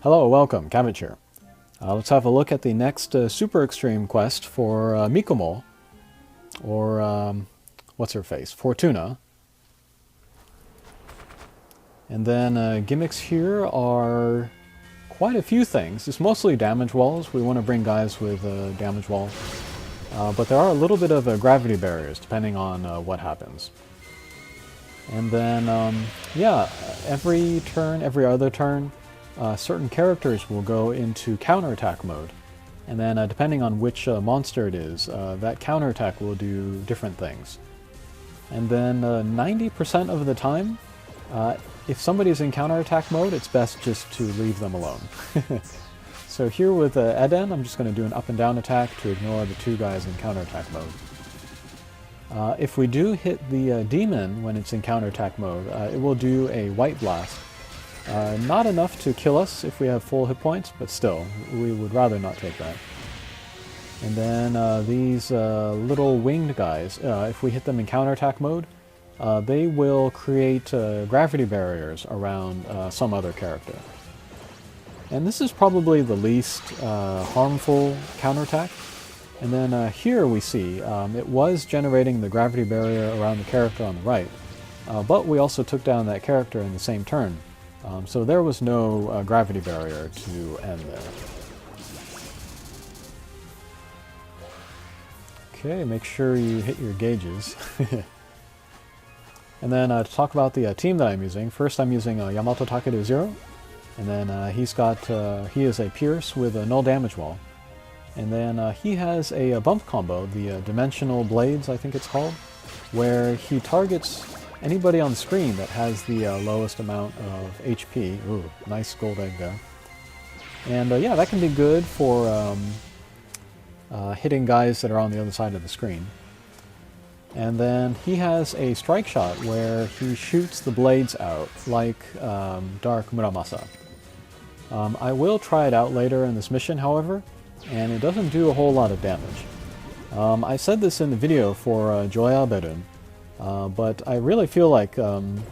Hello, welcome, Cabbage here. Let's have a look at the next super extreme quest for Mikumo, or what's her face, Fortuna. And then gimmicks here are quite a few things. It's mostly damage walls. We want to bring guys with damage walls. But there are a little bit of gravity barriers depending on what happens. And then, yeah, every turn, every other turn, certain characters will go into counterattack mode. And then depending on which monster it is, that counterattack will do different things. And then 90% of the time, if somebody's in counterattack mode, it's best just to leave them alone. So here with Eden, I'm just going to do an up and down attack to ignore the two guys in counterattack mode. If we do hit the demon when it's in counterattack mode, it will do a white blast. Not enough to kill us if we have full hit points, but still, we would rather not take that. And then these little winged guys, if we hit them in counterattack mode, they will create gravity barriers around some other character. And this is probably the least harmful counterattack. And then here we see it was generating the gravity barrier around the character on the right, but we also took down that character in the same turn. So there was no gravity barrier to end there. Okay, make sure you hit your gauges. And then to talk about the team that I'm using, first I'm using Yamato Takeru 0, and then he is a Pierce with a null damage wall. And then he has a bump combo, the Dimensional Blades I think it's called, where he targets anybody on the screen that has the lowest amount of HP. Ooh, nice gold egg there. And yeah, that can be good for hitting guys that are on the other side of the screen. And then he has a strike shot where he shoots the blades out, like Dark Muramasa. I will try it out later in this mission, however, and it doesn't do a whole lot of damage. I said this in the video for Joya Berun, but I really feel like kind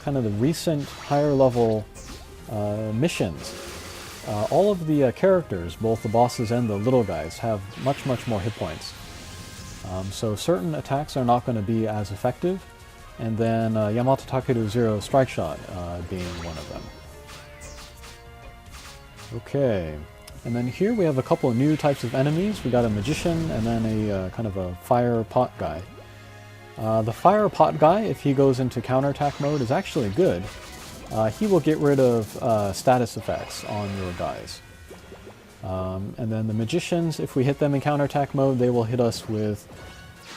of the recent higher level missions, all of the characters, both the bosses and the little guys, have much more hit points. So certain attacks are not going to be as effective, and then Yamato Takeru 0 Strike Shot being one of them. Okay, and then here we have a couple of new types of enemies. We got a magician and then a kind of a fire pot guy. The fire pot guy, if he goes into counterattack mode, is actually good. He will get rid of status effects on your guys. And then the magicians, if we hit them in counterattack mode, they will hit us with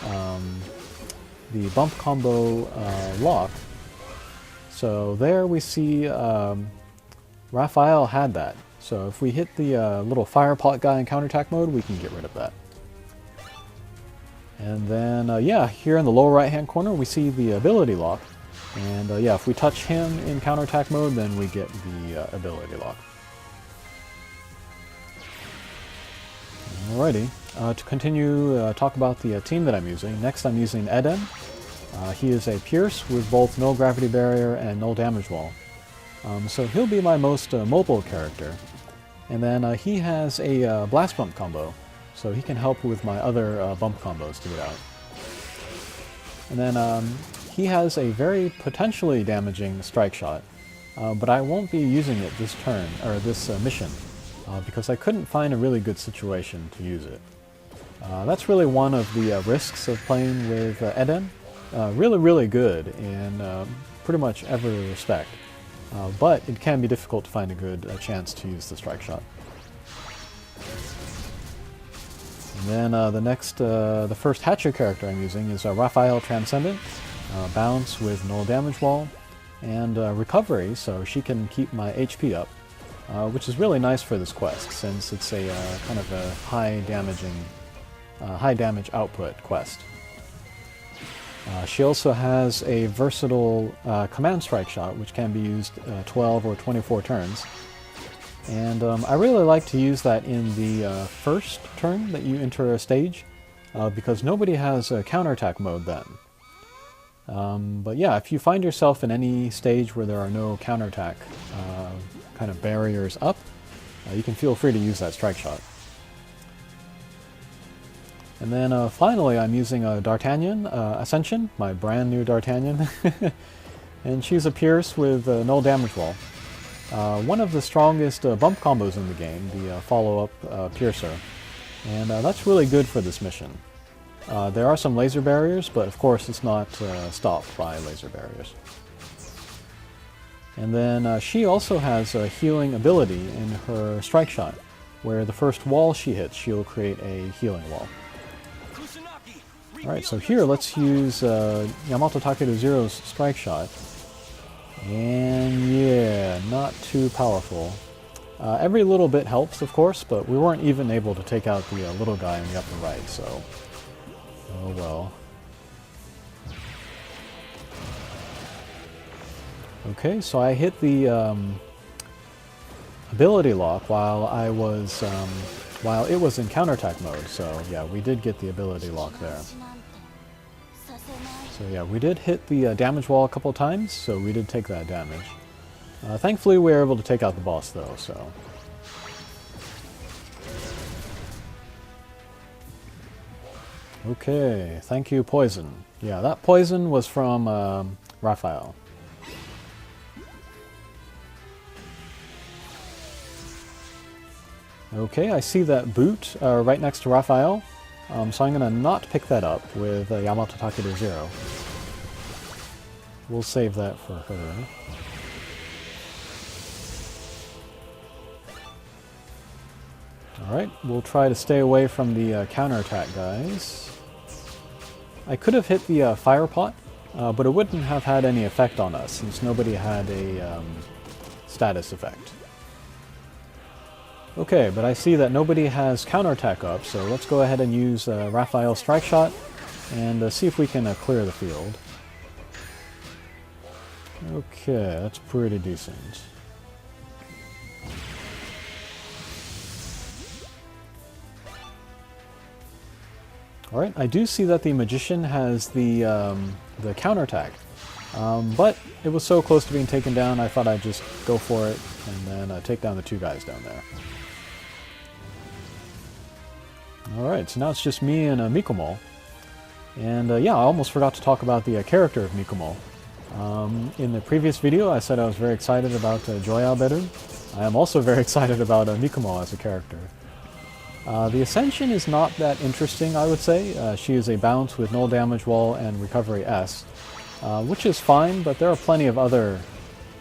the bump combo lock. So there we see Raphael had that. So if we hit the little fire pot guy in counterattack mode, we can get rid of that. And then, yeah, here in the lower right-hand corner, we see the ability lock. And yeah, if we touch him in counterattack mode, then we get the ability lock. Alrighty, to continue talk about the team that I'm using. Next I'm using Eden. He is a Pierce with both no gravity barrier and no damage wall. So he'll be my most mobile character. And then he has a blast bump combo, so he can help with my other bump combos to get out. And then he has a very potentially damaging strike shot, but I won't be using it this turn, or this mission, because I couldn't find a really good situation to use it. That's really one of the risks of playing with Eden. Really good in pretty much every respect. But it can be difficult to find a good chance to use the strike shot. And then the first Hatcher character I'm using is Raphael Transcendent. Bounce with null damage wall, and recovery, so she can keep my HP up, which is really nice for this quest, since it's a kind of a high damage output quest. She also has a versatile command strike shot, which can be used 12 or 24 turns. And I really like to use that in the first turn that you enter a stage, because nobody has a counterattack mode then. But yeah, if you find yourself in any stage where there are no counterattack kind of barriers up, you can feel free to use that strike shot. And then finally I'm using a D'Artagnan Ascension, my brand new D'Artagnan. And she's a Pierce with null damage wall. One of the strongest bump combos in the game, the follow-up Piercer. And that's really good for this mission. There are some laser barriers, but of course it's not stopped by laser barriers. And then she also has a healing ability in her strike shot, where the first wall she hits, she'll create a healing wall. Alright, so here let's use Yamato Takeru Zero's strike shot. And yeah, not too powerful. Every little bit helps, of course, but we weren't even able to take out the little guy in the upper right, so... oh well. Okay, so I hit the ability lock while it was in counterattack mode, so yeah, we did get the ability lock there. So yeah, we did hit the damage wall a couple times, so we did take that damage. Thankfully we were able to take out the boss though, so... okay, thank you, Poison. Yeah, that poison was from Raphael. Okay, I see that boot right next to Raphael, so I'm going to not pick that up with Yamato Takeru Zero. We'll save that for her. Alright, we'll try to stay away from the counterattack guys. I could have hit the fire pot, but it wouldn't have had any effect on us, since nobody had a status effect. Okay, but I see that nobody has counterattack up, so let's go ahead and use Raphael's strike shot and see if we can clear the field. Okay, that's pretty decent. Alright, I do see that the Magician has the counterattack, but it was so close to being taken down, I thought I'd just go for it and then take down the two guys down there. Alright, so now it's just me and Mikumo. And yeah, I almost forgot to talk about the character of Mikumo. In the previous video I said I was very excited about Joyaberu. I am also very excited about Mikumo as a character. The Ascension is not that interesting, I would say. She is a bounce with null damage wall and recovery S, which is fine, but there are plenty of other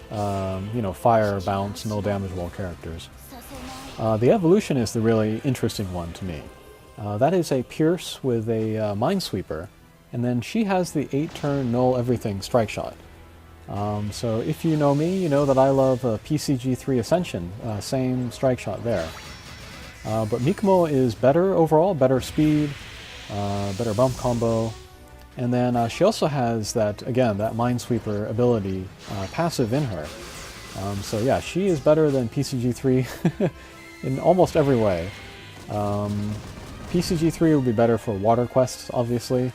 fire, bounce, null damage wall characters. The Evolution is the really interesting one to me. That is a Pierce with a Minesweeper, and then she has the 8-turn null everything strike shot. So if you know me, you know that I love PCG3 Ascension, same strike shot there. But Mikumo is better overall, better speed, better bump combo, and then she also has that, again, that Minesweeper ability passive in her. So yeah, she is better than PCG3 in almost every way. PCG3 would be better for water quests, obviously,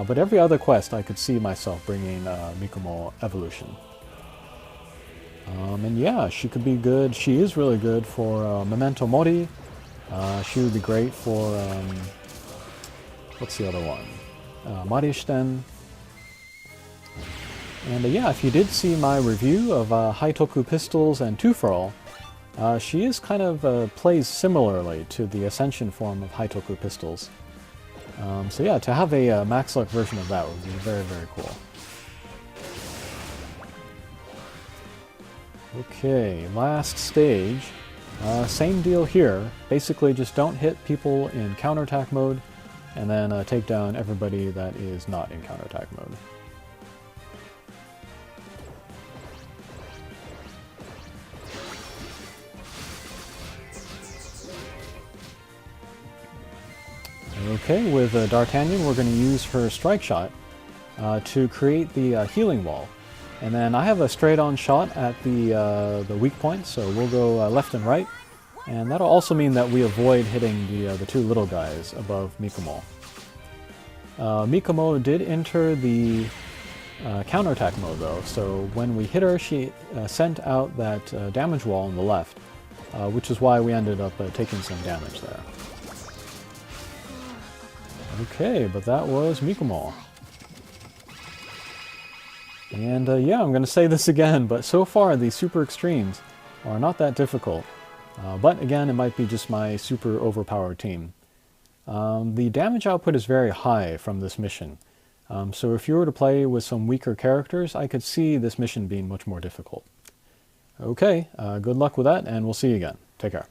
but every other quest I could see myself bringing Mikumo Evolution. And yeah, she could be good. She is really good for Memento Mori. She would be great for, what's the other one? Marishten. And yeah, if you did see my review of Haitoku Pistols and Two for All, she is kind of plays similarly to the Ascension form of Haitoku Pistols. So yeah, to have a max luck version of that would be very, very cool. Okay, last stage. Same deal here. Basically just don't hit people in counterattack mode, and then take down everybody that is not in counterattack mode. Okay, with D'Artagnan we're going to use her strike shot to create the healing wall. And then I have a straight-on shot at the weak point, so we'll go left and right. And that'll also mean that we avoid hitting the two little guys above Mikumo. Mikumo did enter the counterattack mode though, so when we hit her, she sent out that damage wall on the left, which is why we ended up taking some damage there. Okay, but that was Mikumo. And yeah, I'm going to say this again, but so far the super extremes are not that difficult. But again, it might be just my super overpowered team. The damage output is very high from this mission. So if you were to play with some weaker characters, I could see this mission being much more difficult. Okay, good luck with that, and we'll see you again. Take care.